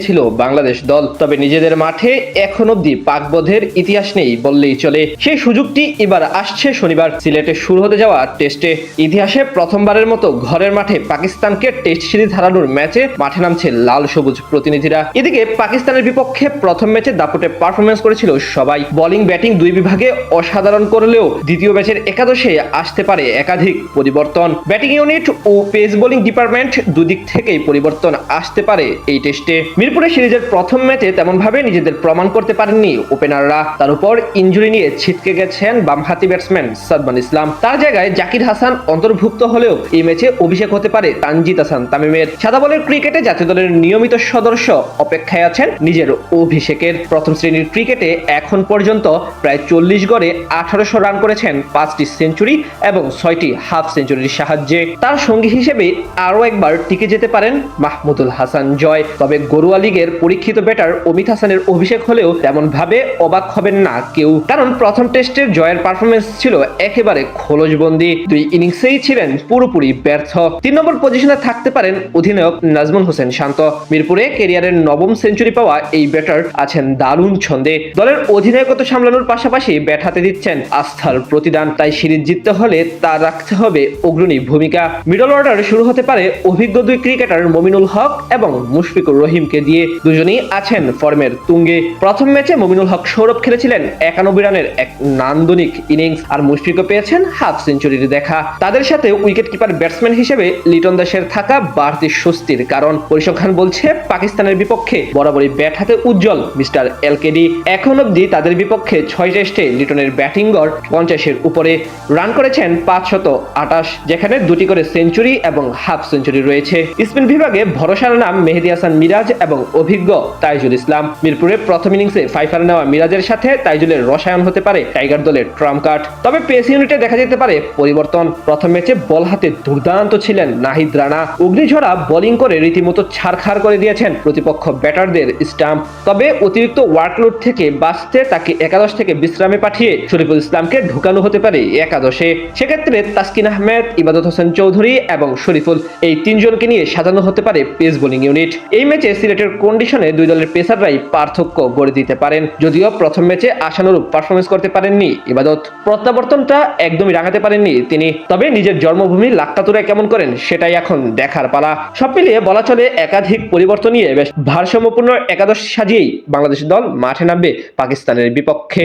ছিল বাংলাদেশ দল, তবে নিজেদের মাঠে এখন অব্দি পাক বধের ইতিহাস নেই বললেই চলে। সেই সুযোগটি এবার আসছে শনিবার সিলেটে শুরু হতে যাওয়া টেস্টে। ইতিহাসে প্রথমবারের মতো ঘরের মাঠে পাকিস্তানকে টেস্ট সিরিজ হারানোর ম্যাচে মাঠে নামছে লাল সবুজ প্রতিনিধিরা। এদিকে পাকিস্তানের বিপক্ষে প্রথম ম্যাচে দাপুটে পারফরমেন্স করেছিল সবাই। বোলিং ব্যাটিং দুই বিভাগে অসাধারণ করলেও দ্বিতীয় ম্যাচের একাদশে আসতে পারে একাধিক পরিবর্তন। ব্যাটিং ইউনিট ও পেস বোলিং ডিপার্টমেন্ট দুদিক থেকেই পরিবর্তন আসতে পারে এই টেস্টে। মিরপুরে সিরিজের প্রথম ম্যাচে তেমনভাবে নিজেদের প্রমাণ করতে পারেননি ওপেনাররা। তার উপর ইনজুরি নিয়ে ছিটকে গেছেন বামহাতি ব্যাটসম্যান সাদমান ইসলাম। তার জায়গায় জাকির হাসান অন্তর্ভুক্ত হলেও এই ম্যাচে অভিষেক হতে পারে তানজিদ হাসান তামিমের। সাদা বলের ক্রিকেটে জাতীয় দলের নিয়মিত সদস্য অপেক্ষায় আছেন নিজের অভিষেকের। প্রথম শ্রেণীর ক্রিকেটে এখন পর্যন্ত প্রায় 40 গড়ে 1800 রান করেছেন, 5টি সেঞ্চুরি এবং 6টি হাফ সেঞ্চুরির সাহায্যে। তার সঙ্গী হিসেবে আরও একবার টিকে যেতে পারেন মাহমুদুল হাসান জয়। তবে ঘরোয়া লিগের পরীক্ষিত ব্যাটার অমিত হাসানের অভিষেক হলেও তেমন ভাবে অবাক হবেন না কেউ, কারণ প্রথম টেস্টের জয়ের পারফরমেন্স ছিল একেবারে খোলসবন্দি। দুই ইনিংসেই ছিলেন পুরোপুরি ব্যর্থ। 3 নম্বর পজিশনে থাকতে পারেন অধিনায়ক নাজমুল হোসেন শান্ত। মিরপুরে ক্যারিয়ারের 9ম সেঞ্চুরি পাওয়া এই ব্যাটার আছেন দারুণ ছন্দে। দলের অধিনায়কত্ব সামলানোর পাশাপাশি ব্যাট হাতে দিচ্ছেন আস্থার প্রতিদান। তাই সিরিজ জিততে হলে তা রাখতে হবে অগ্রণী ভূমিকা। মিডল অর্ডার শুরু হতে পারে অভিজ্ঞ দুই ক্রিকেটার মমিনুল হক এবং মুশফিকুর রহিমকে দিয়ে। দুজনেই আছেন ফর্মের তুঙ্গে। প্রথম ম্যাচে মমিনুল হক সৌরভ খেলেছিলেন 91 রানের এক নান্দনিক ইনিংস, আর মুশফিকও পেয়েছেন হাফ সেঞ্চুরির দেখা। তাদের সাথে উইকেট কিপার ব্যাটসম্যান হিসেবে লিটন দাসের থাকা বাড়তি স্বস্তির কারণ। পরিসংখ্যান বলছে পাকিস্তানের বিপক্ষে বরাবরই ব্যাট হাতে উজ্জ্বল মিস্টার এলকেডি। এখন অব্দি তাদের বিপক্ষে 6 টেস্টে লিটনের ব্যাটিং গড় 50-এর উপরে। রান করেছেন 528, যেখানে 2টি করে সেঞ্চুরি এবং হাফ সেঞ্চুরি রয়েছে। স্পিন বিভাগে ভরসার নাম মেহেদী হাসান মিরাজ এবং অভিজ্ঞ তাইজুল ইসলাম। মিরপুরে প্রথম ইনিংসে 5 নেওয়া মিরাজের সাথে তাইজুলের রসায়ন হতে পারে টাইগার দলের ট্রাম্প কার্ড। তবে পেস ইউনিটে দেখা যেতে পারে পরিবর্তন। প্রথম ম্যাচে বল হাতে দুর্দান্ত ছিলেন নাহিদ রানা। অগ্নিঝরা বোলিং করে রীতিমতো ছাড়খাড় করে দিয়েছেন প্রতিপক্ষ ব্যাটারদের স্টাম্প। তবে অতিরিক্ত ওয়ার্কলোড থেকে বাঁচতে তাকে একাদশ থেকে বিশ্রামে পাঠিয়ে শরীফুল ইসলামকে ঢুকানো হতে পারে একাদশে। সেক্ষেত্রে তাসকিন আহমেদ, ইবাদত হোসেন চৌধুরী এবং শরীফুল এই 3 জনকে নিয়ে সাজানো হতে পারে পেস বোলিং ইউনিট। এই ম্যাচে সিলেটের কন্ডিশনে দুই দলের পেসাররাই পার্থক্য গড়ে দিতে পারেন। যদিও প্রথম ম্যাচে আশানুরূপ পারফরমেন্স করতে পারেননি ইবাদত, প্রত্যাবর্তনটা একদমই রাঙাতে পারেননি তিনি। তবে নিজের জন্মভূমি লাক্কাতুরায় কেমন করেন সেটাই এখন দেখার পালা। সব মিলিয়ে বলা চলে একাধিক পরিবর্তন নিয়ে বেশ ভারসাম্যপূর্ণ একাদশ সাজিয়েই বাংলাদেশ দল মাঠে নামবে পাকিস্তানের বিপক্ষে।